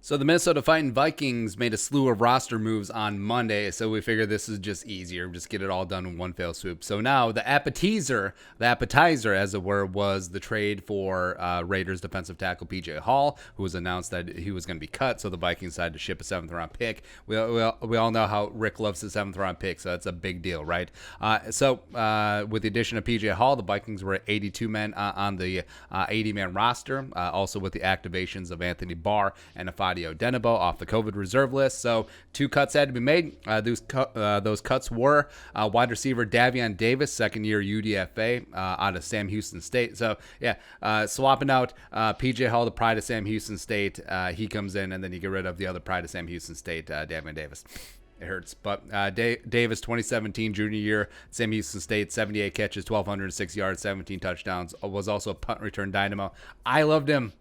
So the Minnesota Vikings made a slew of roster moves on Monday, so we figured this is just easier, just get it all done in one fell swoop. So now the appetizer as it were, was the trade for Raiders defensive tackle PJ Hall, who was announced that he was going to be cut, so the Vikings decided to ship a 7th-round pick. We all know how Rick loves the 7th-round pick, so that's a big deal, right? So with the addition of PJ Hall, the Vikings were at 82 men on the 80-man roster, also with the activations of Anthony Barr and Ifeadi Odenigbo off the COVID reserve list. So 2 cuts had to be made. Those cuts were wide receiver Davion Davis, second-year UDFA out of Sam Houston State. So swapping out PJ Hall, the pride of Sam Houston State, he comes in, and then you get rid of the other pride of Sam Houston State, Davion Davis. It hurts. But Davis, 2017 junior year, Sam Houston State, 78 catches, 1,206 yards, 17 touchdowns, was also a punt return dynamo. I loved him.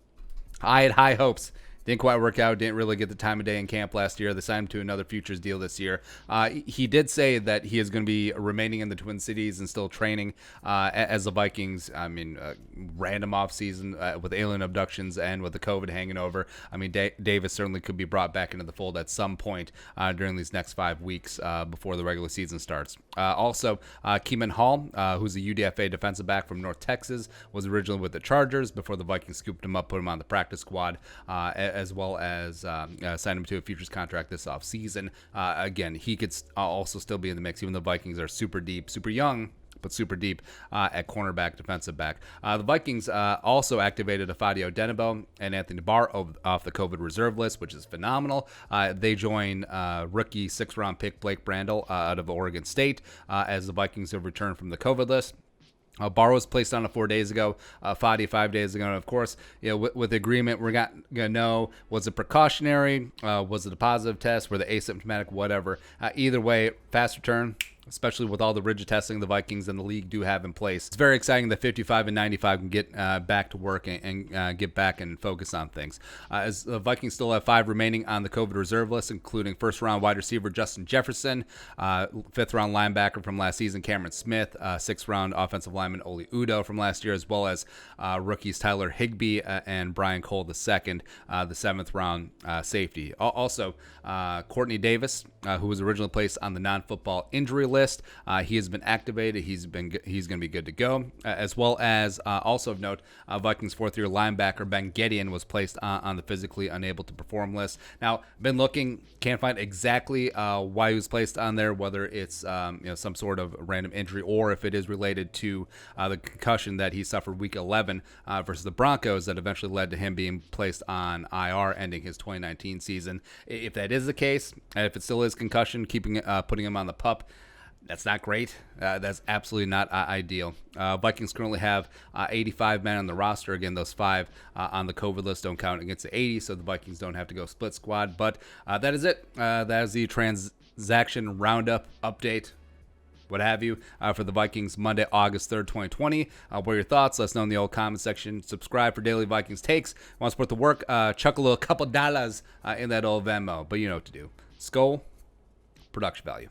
I had high hopes. Didn't quite work out. Didn't really get the time of day in camp last year. They signed him to another futures deal this year. He did say that he is going to be remaining in the Twin Cities and still training as the Vikings. I mean, random offseason with alien abductions and with the COVID hanging over. I mean, Davis certainly could be brought back into the fold at some point during these next 5 weeks before the regular season starts. Also, Kemon Hall, who's a UDFA defensive back from North Texas, was originally with the Chargers before the Vikings scooped him up, put him on the practice squad, as well as sign him to a futures contract this offseason. Again, he could also still be in the mix, even though the Vikings are super deep, super young, but super deep at cornerback, defensive back. The Vikings also activated Ifeadi Odenigbo and Anthony Barr off the COVID reserve list, which is phenomenal. They join rookie 6th-round pick Blake Brandel out of Oregon State as the Vikings have returned from the COVID list. Barr was placed on it 4 days ago, Ifeadi 5 days ago. And of course, with the agreement, we're not going to know, was it precautionary? Was it a positive test? Were they asymptomatic? Whatever. Either way, fast return, especially with all the rigid testing the Vikings and the league do have in place. It's very exciting that 55 and 95 can get back to work and get back and focus on things. As the Vikings still have 5 remaining on the COVID reserve list, including 1st-round wide receiver Justin Jefferson, 5th-round linebacker from last season Cameron Smith, 6th-round offensive lineman Oli Udoh from last year, as well as rookies Tyler Higbee and Brian Cole II, the 7th-round safety. Also, Courtney Davis, who was originally placed on the non-football injury list. He has been activated. He's going to be good to go. As well as also of note, Vikings 4th-year linebacker Ben Gedeon was placed on the physically unable to perform list. Now, been looking, can't find exactly why he was placed on there, whether it's some sort of random injury or if it is related to the concussion that he suffered week 11 versus the Broncos that eventually led to him being placed on IR, ending his 2019 season. If that is the case, and if it still is concussion, putting him on the PUP, that's not great. That's absolutely not ideal. Vikings currently have 85 men on the roster. Again, those 5 on the COVID list don't count against the 80, so the Vikings don't have to go split squad. But that is it. That is the transaction roundup update, what have you, for the Vikings Monday, August 3rd, 2020. What are your thoughts? Let us know in the old comment section. Subscribe for daily Vikings takes. Want to support the work? Chuck a little couple dollars in that old Venmo. But you know what to do. Skol, production value.